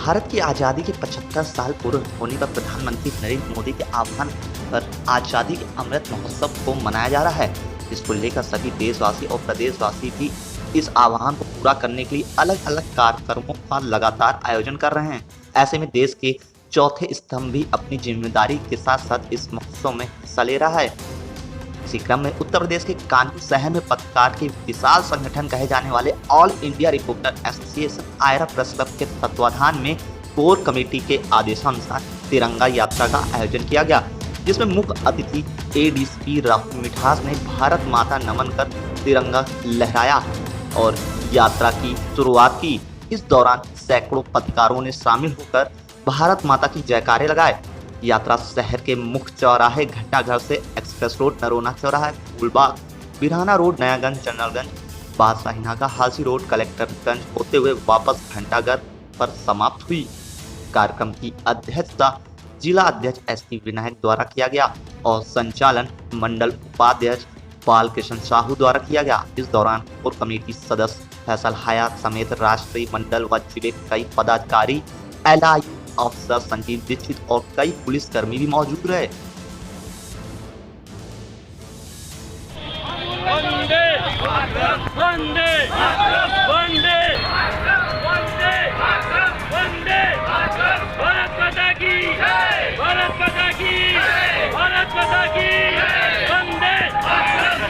भारत की आज़ादी के 75 साल पूर्ण होने पर प्रधानमंत्री नरेंद्र मोदी के आह्वान पर आज़ादी के अमृत महोत्सव को मनाया जा रहा है। इसको लेकर सभी देशवासी और प्रदेशवासी भी इस आह्वान को पूरा करने के लिए अलग अलग कार्यक्रमों का लगातार आयोजन कर रहे हैं। ऐसे में देश के चौथे स्तंभ भी अपनी जिम्मेदारी के साथ साथ इस महोत्सव में हिस्सा ले रहा है। इसी क्रम में उत्तर प्रदेश के कानपुर शहर में पत्रकार के विशाल संगठन कहे जाने वाले all India reporter association Aira press club के तत्वाधान में कोर कमेटी के आदेशानुसार तिरंगा यात्रा का आयोजन किया गया, जिसमें मुख्य अतिथि एडीसीपी राहुल मिठास ने भारत माता नमन कर तिरंगा लहराया और यात्रा की शुरुआत की। इस दौरान सैकड़ों पत्रकारों ने शामिल होकर भारत माता की जयकारे लगाए। यात्रा शहर के मुख्य चौराहे घंटाघर से एक्सप्रेस रोड, नरोना चौराहा, फूलबाग, बिरहाना रोड, नयागंज, जनरलगंज, बादशाहीनाका, हालसी रोड, कलेक्टरगंज होते हुए वापस घंटाघर पर समाप्त हुई। कार्यक्रम की अध्यक्षता जिला अध्यक्ष एसपी विनायक द्वारा किया गया और संचालन मंडल उपाध्यक्ष बालकृष्ण साहू द्वारा किया गया। इस दौरान कोर कमेटी सदस्य फैसल हयात समेत राष्ट्रीय मंडल व जिले के कई पदाधिकारी, एलआईयू अफसर संजीव दीक्षित और कई पुलिसकर्मी भी मौजूद रहे। वंदे वंदे वंदे वंदे वंदे भारत माता की जय, भारत माता की जय, भारत माता की जय, वंदे वंदे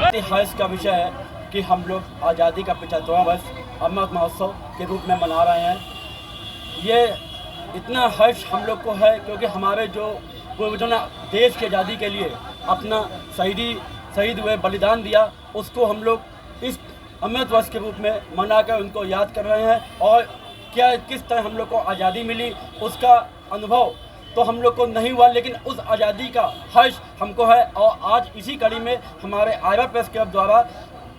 इतिहास का विषय है कि हम लोग आज़ादी का 75वां वर्ष अमृत महोत्सव के रूप में मना रहे हैं। ये इतना हर्ष हम लोग को है क्योंकि हमारे जो पूर्वजों ने देश की आज़ादी के लिए अपना शहीद हुए, बलिदान दिया, उसको हम लोग इस अमृत वर्ष के रूप में मनाकर उनको याद कर रहे हैं। और किस तरह हम लोग को आज़ादी मिली उसका अनुभव तो हम लोग को नहीं हुआ, लेकिन उस आज़ादी का हर्ष हमको है। और आज इसी कड़ी में हमारे आयरा प्रेस क्लब द्वारा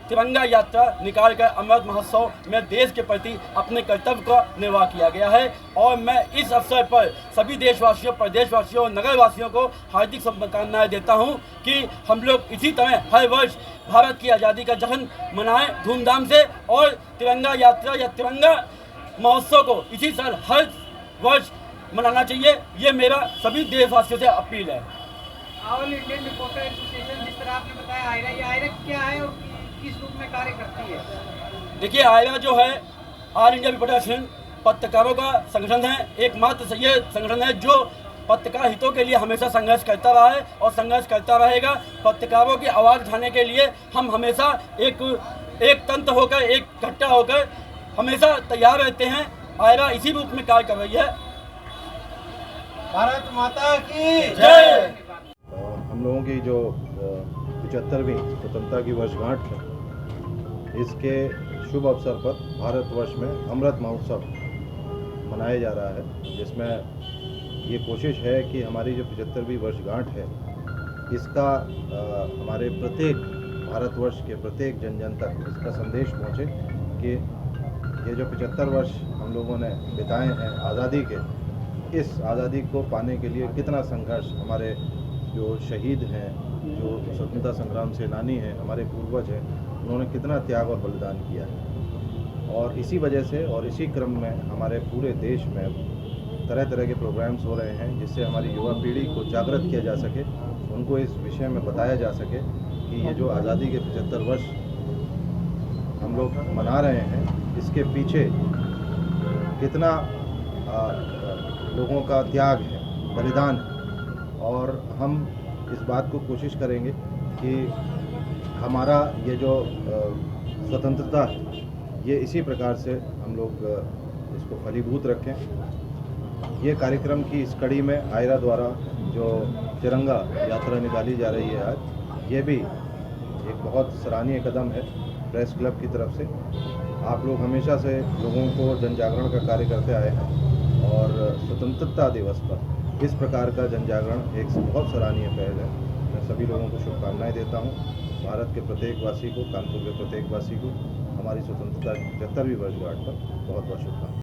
तिरंगा यात्रा निकाल कर अमृत महोत्सव में देश के प्रति अपने कर्तव्य का निर्वाह किया गया है। और मैं इस अवसर पर सभी देशवासियों, प्रदेशवासियों और नगरवासियों को हार्दिक शुभकामनाएं देता हूं कि हम लोग इसी तरह हर वर्ष भारत की आज़ादी का जश्न मनाएं धूमधाम से और तिरंगा यात्रा या तिरंगा महोत्सव को इसी साल हर वर्ष मनाना चाहिए। ये मेरा सभी देशवासियों से अपील है। ऑल इंडियन रिपोर्टर एसोसिएशन, जिस तरह आपने बताया आयरा, ये आयरा क्या है और किस रूप में कार्य करती है? देखिए, आयरा जो है ऑल इंडिया रिपोर्टर एसोसिएशन पत्रकारों का संगठन है, एकमात्र ये संगठन है जो पत्रकार हितों के लिए हमेशा संघर्ष करता रहा है और संघर्ष करता रहेगा। पत्रकारों की आवाज़ उठाने के लिए हम हमेशा एक तंत्र होकर, एक इकट्ठा होकर हमेशा तैयार रहते हैं। आयरा इसी रूप में कार्य कर रही है। भारत माता की जय। हम लोगों की जो 75वीं स्वतंत्रता की वर्षगांठ है, इसके शुभ अवसर पर भारतवर्ष में अमृत महोत्सव मनाया जा रहा है, जिसमें ये कोशिश है कि हमारी जो 75वीं वर्षगांठ है इसका हमारे प्रत्येक भारतवर्ष के प्रत्येक जन तक इसका संदेश पहुँचे कि ये जो 75 वर्ष हम लोगों ने बिताए हैं आज़ादी के, इस आज़ादी को पाने के लिए कितना संघर्ष हमारे जो शहीद हैं, जो स्वतंत्रता संग्राम सेनानी हैं, हमारे पूर्वज हैं, उन्होंने कितना त्याग और बलिदान किया है। और इसी वजह से और इसी क्रम में हमारे पूरे देश में तरह तरह के प्रोग्राम्स हो रहे हैं, जिससे हमारी युवा पीढ़ी को जागृत किया जा सके, उनको इस विषय में बताया जा सके कि ये जो आज़ादी के 75 वर्ष हम लोग मना रहे हैं, इसके पीछे कितना लोगों का त्याग है, बलिदान है। और हम इस बात को कोशिश करेंगे कि हमारा ये जो स्वतंत्रता है, ये इसी प्रकार से हम लोग इसको फलीभूत रखें। ये कार्यक्रम की इस कड़ी में आयरा द्वारा जो तिरंगा यात्रा निकाली जा रही है आज, ये भी एक बहुत सराहनीय कदम है प्रेस क्लब की तरफ से। आप लोग हमेशा से लोगों को जन जागरण का कार्य करते आए हैं और स्वतंत्रता दिवस पर इस प्रकार का जन जागरण एक बहुत सराहनीय पहल है। मैं सभी लोगों को शुभकामनाएं देता हूं। भारत के प्रत्येक वासी को, कानपुर के प्रत्येक वासी को हमारी स्वतंत्रता की 75वीं वर्षगांठ पर बहुत बहुत शुभकामनाएं।